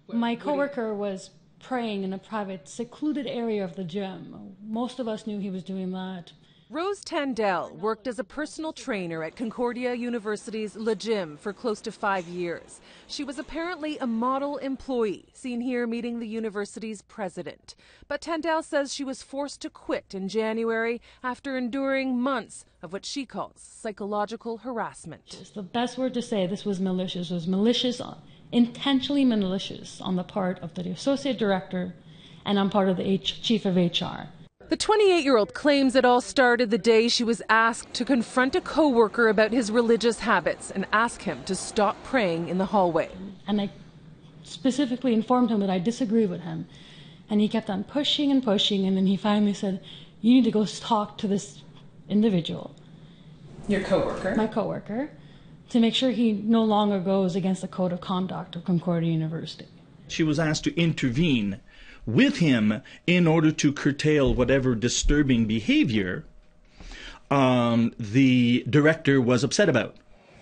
My coworker was praying in a private, secluded area of the gym. Most of us knew he was doing that. Rose Tandell worked as a personal trainer at Concordia University's Le Gym for close to 5 years. She was apparently a model employee, seen here meeting the university's president. But Tandell says she was forced to quit in January after enduring months of what she calls psychological harassment. The best word to say this was malicious, intentionally malicious on the part of the associate director and on part of the chief of HR. The 28-year-old claims it all started the day she was asked to confront a coworker about his religious habits and ask him to stop praying in the hallway. And I specifically informed him that I disagree with him. And he kept on pushing and pushing, and then he finally said, "You need to go talk to this individual." Your coworker? My coworker, to make sure he no longer goes against the code of conduct of Concordia University. She was asked to intervene with him in order to curtail whatever disturbing behavior the director was upset about.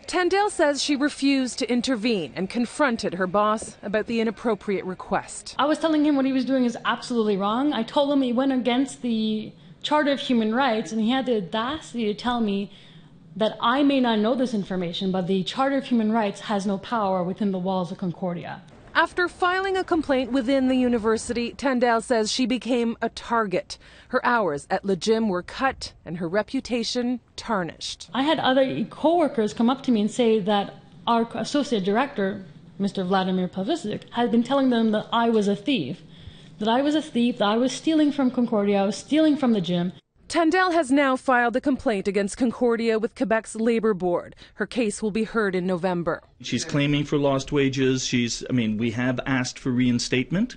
Tandell says she refused to intervene and confronted her boss about the inappropriate request. I was telling him what he was doing is absolutely wrong. I told him he went against the Charter of Human Rights, and he had the audacity to tell me that I may not know this information, but the Charter of Human Rights has no power within the walls of Concordia. After filing a complaint within the university, Tandell says she became a target. Her hours at Le Gym were cut and her reputation tarnished. I had other coworkers come up to me and say that our associate director, Mr. Vladimir Pavicic, had been telling them that I was a thief, that I was stealing from Concordia, I was stealing from the gym. Tandell has now filed a complaint against Concordia with Quebec's Labour Board. Her case will be heard in November. She's claiming for lost wages. We have asked for reinstatement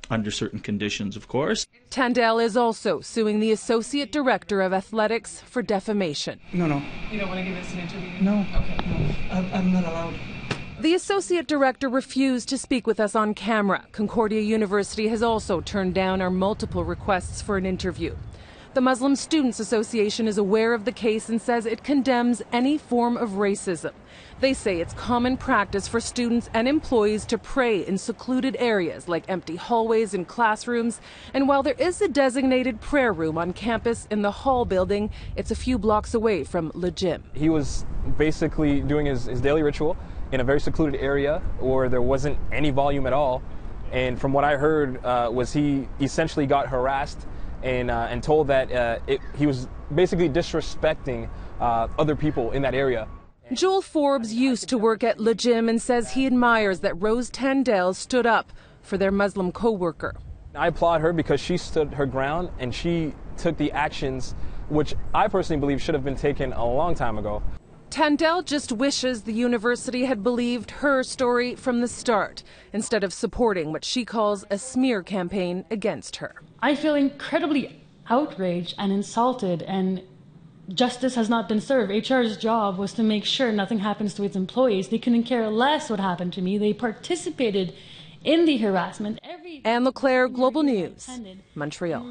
under certain conditions, of course. Tandell is also suing the Associate Director of Athletics for defamation. No. You don't want to give us an interview? No. Okay. No. I'm not allowed. The Associate Director refused to speak with us on camera. Concordia University has also turned down our multiple requests for an interview. The Muslim Students Association is aware of the case and says it condemns any form of racism. They say it's common practice for students and employees to pray in secluded areas like empty hallways and classrooms. And while there is a designated prayer room on campus in the hall building, it's a few blocks away from Le Gym. He was basically doing his daily ritual in a very secluded area where there wasn't any volume at all. And from what I heard was he essentially got harassed and told that he was basically disrespecting other people in that area. Joel Forbes used to work at Le Gym and says he admires that Rose Tandell stood up for their Muslim co-worker. I applaud her because she stood her ground and she took the actions which I personally believe should have been taken a long time ago. Tandell just wishes the university had believed her story from the start, instead of supporting what she calls a smear campaign against her. I feel incredibly outraged and insulted, and justice has not been served. HR's job was to make sure nothing happens to its employees. They couldn't care less what happened to me. They participated in the harassment. Anne LeClaire, Global News, Montreal.